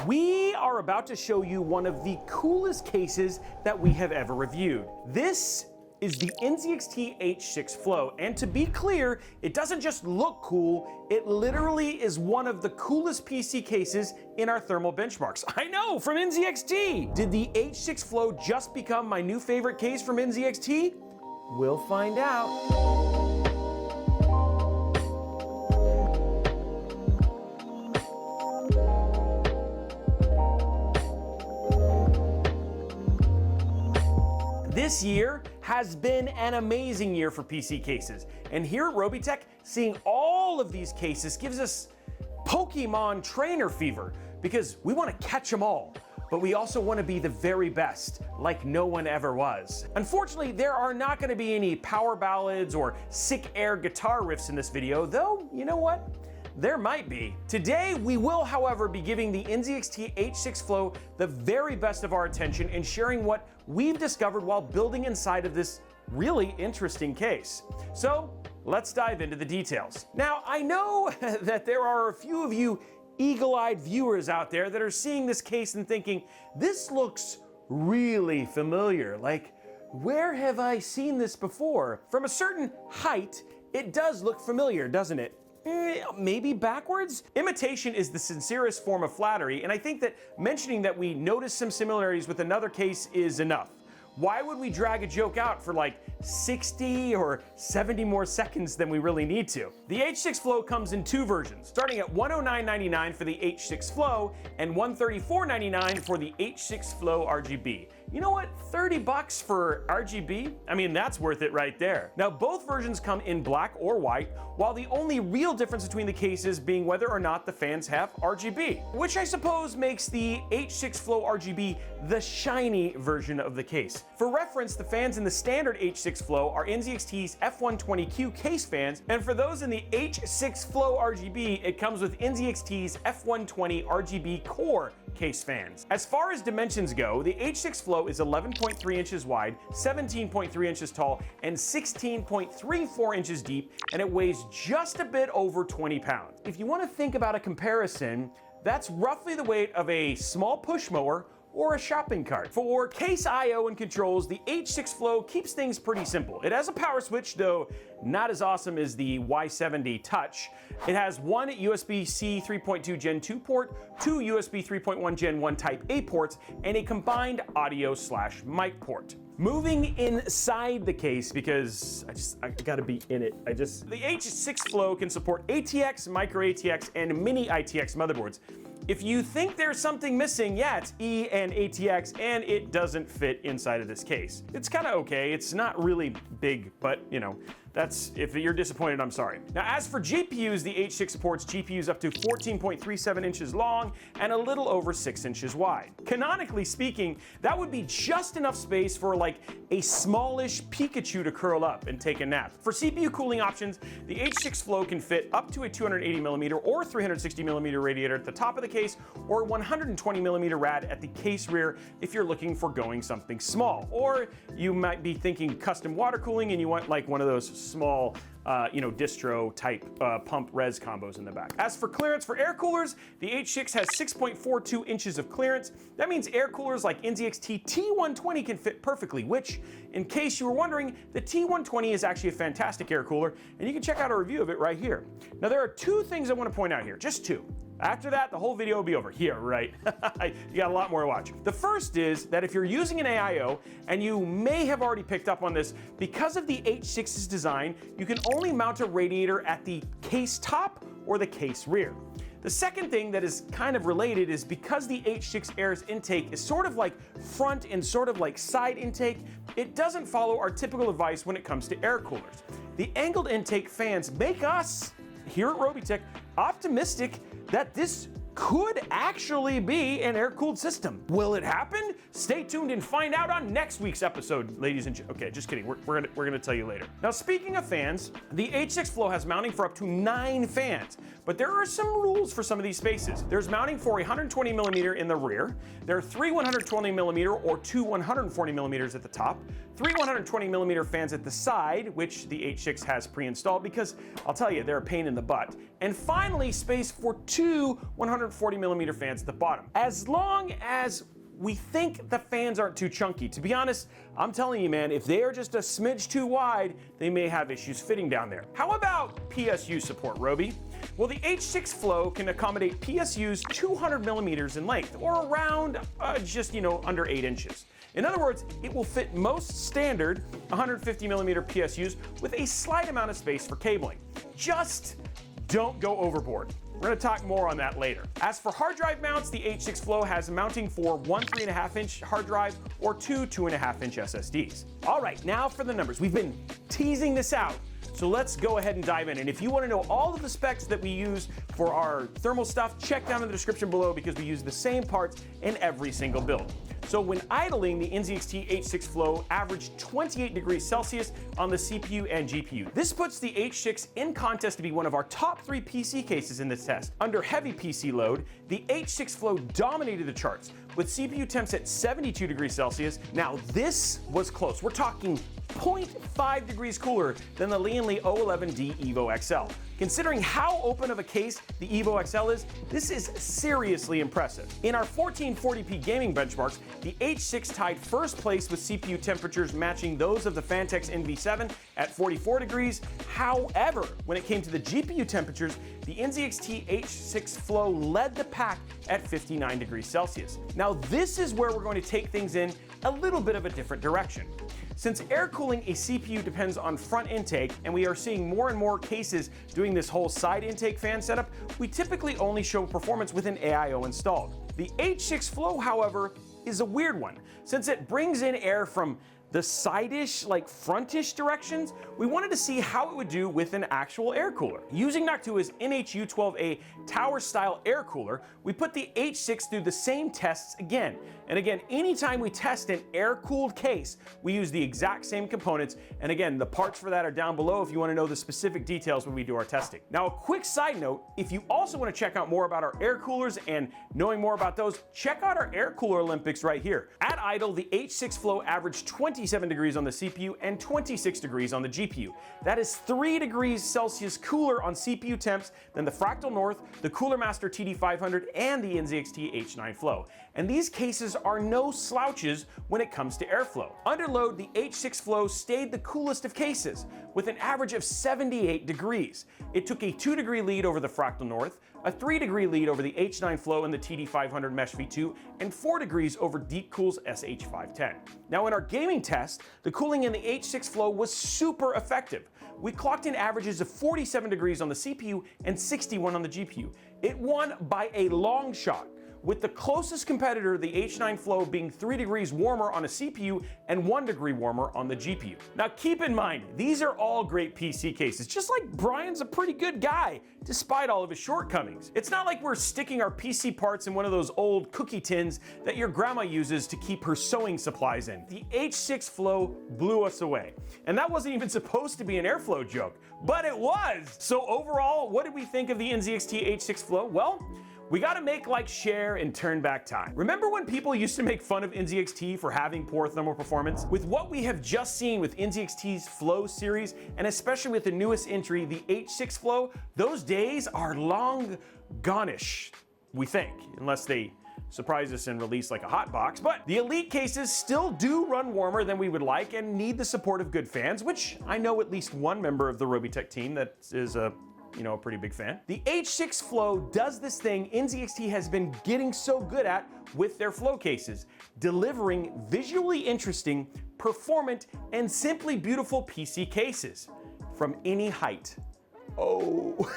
We are about to show you one of the coolest cases that we have ever reviewed. This is the NZXT H6 Flow, and to be clear, it doesn't just look cool, it literally is one of the coolest PC cases in our thermal benchmarks. I know, from NZXT! Did the H6 Flow just become my new favorite case from NZXT? We'll find out. This year has been an amazing year for PC cases, and here at Robeytech, seeing all of these cases gives us Pokemon trainer fever, because we want to catch them all, but we also want to be the very best, like no one ever was. Unfortunately, there are not going to be any power ballads or sick air guitar riffs in this video, though, you know what? There might be. Today, we will, however, be giving the NZXT H6 Flow the very best of our attention and sharing what we've discovered while building inside of this really interesting case. So, let's dive into the details. Now, I know that there are a few of you eagle-eyed viewers out there that are seeing this case and thinking, this looks really familiar. Like, where have I seen this before? From a certain height, it does look familiar, doesn't it? Maybe backwards? Imitation is the sincerest form of flattery, and I think that mentioning that we notice some similarities with another case is enough. Why would we drag a joke out for like 60 or 70 more seconds than we really need to? The H6 Flow comes in two versions, starting at $109.99 for the H6 Flow and $134.99 for the H6 Flow RGB. You know what? 30 bucks for RGB? I mean, that's worth it right there. Now, both versions come in black or white, while the only real difference between the cases being whether or not the fans have RGB, which I suppose makes the H6 Flow RGB the shiny version of the case. For reference, the fans in the standard H6 Flow are NZXT's F120Q case fans, and for those in the H6 Flow RGB, it comes with NZXT's F120 RGB Core case fans. As far as dimensions go, the H6 Flow is 11.3 inches wide, 17.3 inches tall, and 16.34 inches deep, and it weighs just a bit over 20 pounds. If you want to think about a comparison, that's roughly the weight of a small push mower or a shopping cart. For case I/O and controls, the H6 Flow keeps things pretty simple. It has a power switch, though not as awesome as the Y70 Touch. It has one USB-C 3.2 Gen 2 port, two USB 3.1 Gen 1 Type A ports, and a combined audio/mic port. Moving inside the case, because I gotta be in it. The H6 Flow can support ATX, micro ATX, and mini ITX motherboards. If you think there's something missing, yeah, it's E and ATX, and it doesn't fit inside of this case. It's kind of okay. It's not really big, but you know, if you're disappointed, I'm sorry. Now, as for GPUs, the H6 supports GPUs up to 14.37 inches long and a little over 6 inches wide. Canonically speaking, that would be just enough space for like a smallish Pikachu to curl up and take a nap. For CPU cooling options, the H6 Flow can fit up to a 280mm or 360mm radiator at the top of the case, or 120mm rad at the case rear if you're looking for going something small. Or you might be thinking custom water cooling and you want like one of those small distro type pump res combos in the back. As for clearance for air coolers, the H6 has 6.42 inches of clearance. That means air coolers like NZXT T120 can fit perfectly, which, in case you were wondering, the T120 is actually a fantastic air cooler, and you can check out a review of it right here. Now, there are two things I want to point out here, just two. After that, the whole video will be over. Here, right? You got a lot more to watch. The first is that if you're using an AIO, and you may have already picked up on this, because of the H6's design, you can only mount a radiator at the case top or the case rear. The second thing that is kind of related is because the H6 Air's intake is sort of like front and sort of like side intake, it doesn't follow our typical advice when it comes to air coolers. The angled intake fans make us, here at Robeytech, optimistic that this could actually be an air-cooled system. Will it happen? Stay tuned and find out on next week's episode, ladies and gentlemen. Okay, just kidding. We're gonna tell you later. Now, speaking of fans, the H6 Flow has mounting for up to 9 fans, but there are some rules for some of these spaces. There's mounting for 120mm in the rear. There are 3 120mm or 2 140mm at the top, 3 120mm fans at the side, which the H6 has pre-installed because I'll tell you, they're a pain in the butt, and finally space for two 140mm fans at the bottom. As long as we think the fans aren't too chunky. To be honest, I'm telling you, man, if they are just a smidge too wide, they may have issues fitting down there. How about PSU support, Roby? Well, the H6 Flow can accommodate PSUs 200mm in length, or around just, under 8 inches. In other words, it will fit most standard 150mm PSUs with a slight amount of space for cabling. Just don't go overboard. We're going to talk more on that later. As for hard drive mounts, the H6 Flow has mounting for one 3.5-inch hard drive or two 2.5-inch SSDs. All right, now for the numbers. We've been teasing this out, so let's go ahead and dive in. And if you want to know all of the specs that we use for our thermal stuff, check down in the description below because we use the same parts in every single build. So when idling, the NZXT H6 Flow averaged 28 degrees Celsius on the CPU and GPU. This puts the H6 in contest to be one of our top 3 PC cases in this test. Under heavy PC load, the H6 Flow dominated the charts with CPU temps at 72 degrees Celsius. Now this was close. We're talking 0.5 degrees cooler than the Lian Li O11D Evo XL. Considering how open of a case the Evo XL is, this is seriously impressive. In our 1440p gaming benchmarks, the H6 tied first place with CPU temperatures matching those of the Phanteks NV7 at 44 degrees. However, when it came to the GPU temperatures, the NZXT H6 Flow led the pack at 59 degrees Celsius. Now this is where we're going to take things in a little bit of a different direction. Since air cooling a CPU depends on front intake, and we are seeing more and more cases doing this whole side intake fan setup, we typically only show performance with an AIO installed. The H6 Flow, however, is a weird one. Since it brings in air from the side-ish, front-ish directions, we wanted to see how it would do with an actual air cooler. Using Noctua's NHU12A tower-style air cooler, we put the H6 through the same tests again. And again, anytime we test an air-cooled case, we use the exact same components. And again, the parts for that are down below if you want to know the specific details when we do our testing. Now, a quick side note, if you also want to check out more about our air coolers and knowing more about those, check out our Air Cooler Olympics right here. At idle, the H6 Flow averaged 27 degrees on the CPU and 26 degrees on the GPU. That is 3 degrees Celsius cooler on CPU temps than the Fractal North, the Cooler Master TD500, and the NZXT H9 Flow. And these cases are no slouches when it comes to airflow. Under load, the H6 Flow stayed the coolest of cases, with an average of 78 degrees. It took a 2-degree lead over the Fractal North, a 3-degree lead over the H9 Flow and the TD500 Mesh V2, and 4 degrees over Deepcool's SH510. Now in our gaming test, the cooling in the H6 Flow was super effective. We clocked in averages of 47 degrees on the CPU and 61 on the GPU. It won by a long shot, with the closest competitor, the H9 Flow, being 3 degrees warmer on a CPU and 1 degree warmer on the GPU. Now keep in mind, these are all great PC cases, just like Brian's a pretty good guy, despite all of his shortcomings. It's not like we're sticking our PC parts in one of those old cookie tins that your grandma uses to keep her sewing supplies in. The H6 Flow blew us away. And that wasn't even supposed to be an airflow joke, but it was! So overall, what did we think of the NZXT H6 Flow? Well, we gotta make, like, share, and turn back time. Remember when people used to make fun of NZXT for having poor thermal performance? With what we have just seen with NZXT's Flow series, and especially with the newest entry, the H6 Flow, those days are long gone-ish, we think, unless they surprise us and release like a hot box. But the Elite cases still do run warmer than we would like and need the support of good fans, which I know at least one member of the Robitech team that is a pretty big fan. The H6 Flow does this thing NZXT has been getting so good at with their Flow cases, delivering visually interesting, performant, and simply beautiful PC cases from any height. Oh.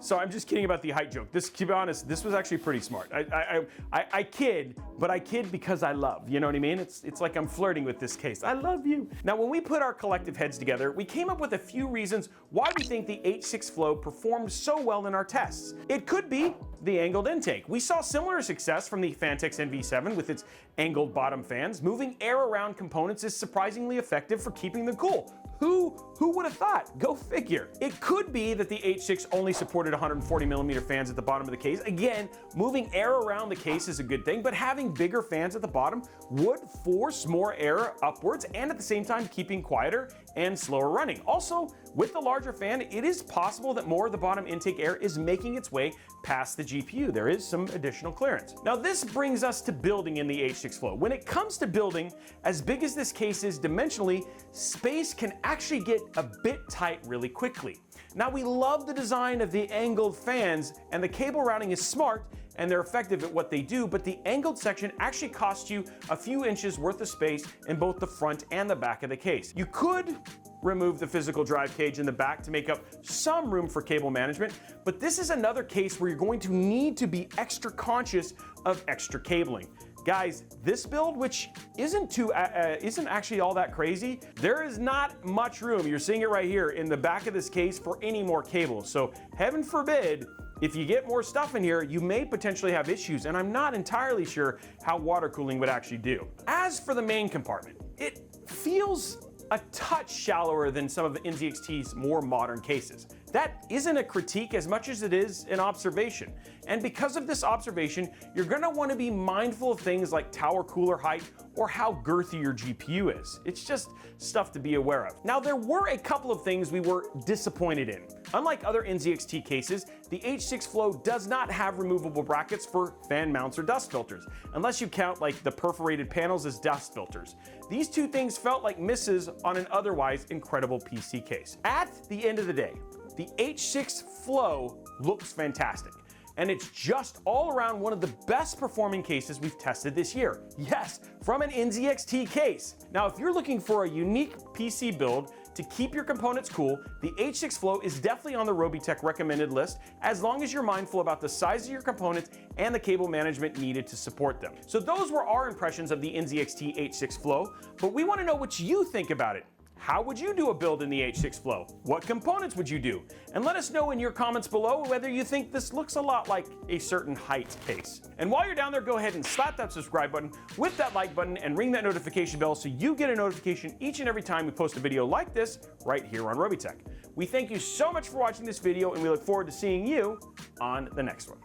So I'm just kidding about the height joke. This, to be honest, this was actually pretty smart. I kid, but I kid because I love, you know what I mean? It's like I'm flirting with this case. I love you. Now, when we put our collective heads together, we came up with a few reasons why we think the H6 Flow performed so well in our tests. It could be the angled intake. We saw similar success from the Phanteks NV7 with its angled bottom fans. Moving air around components is surprisingly effective for keeping them cool. Who would have thought? Go figure. It could be that the H6 only supported 140mm fans at the bottom of the case. Again, moving air around the case is a good thing, but having bigger fans at the bottom would force more air upwards and at the same time keeping quieter and slower running. Also, With the larger fan, it is possible that more of the bottom intake air is making its way past the GPU. There is some additional clearance. Now this brings us to building in the H6 Flow. When it comes to building, as big as this case is dimensionally, space can actually get a bit tight really quickly. Now we love the design of the angled fans, and the cable routing is smart and they're effective at what they do, but the angled section actually costs you a few inches worth of space in both the front and the back of the case. You could remove the physical drive cage in the back to make up some room for cable management, but this is another case where you're going to need to be extra conscious of extra cabling. Guys, this build, which isn't actually all that crazy, there is not much room, you're seeing it right here, in the back of this case for any more cables. So heaven forbid, if you get more stuff in here, you may potentially have issues, and I'm not entirely sure how water cooling would actually do. As for the main compartment, it feels a touch shallower than some of the NZXT's more modern cases. That isn't a critique as much as it is an observation. And because of this observation, you're gonna wanna be mindful of things like tower cooler height or how girthy your GPU is. It's just stuff to be aware of. Now, there were a couple of things we were disappointed in. Unlike other NZXT cases, the H6 Flow does not have removable brackets for fan mounts or dust filters, unless you count like the perforated panels as dust filters. These two things felt like misses on an otherwise incredible PC case. At the end of the day, the H6 Flow looks fantastic, and it's just all around one of the best performing cases we've tested this year. Yes, from an NZXT case. Now, if you're looking for a unique PC build to keep your components cool, the H6 Flow is definitely on the Robitech recommended list, as long as you're mindful about the size of your components and the cable management needed to support them. So those were our impressions of the NZXT H6 Flow, but we want to know what you think about it. How would you do a build in the H6 Flow? What components would you do? And let us know in your comments below whether you think this looks a lot like a certain height case. And while you're down there, go ahead and slap that subscribe button with that like button and ring that notification bell so you get a notification each and every time we post a video like this right here on Robitech. We thank you so much for watching this video, and we look forward to seeing you on the next one.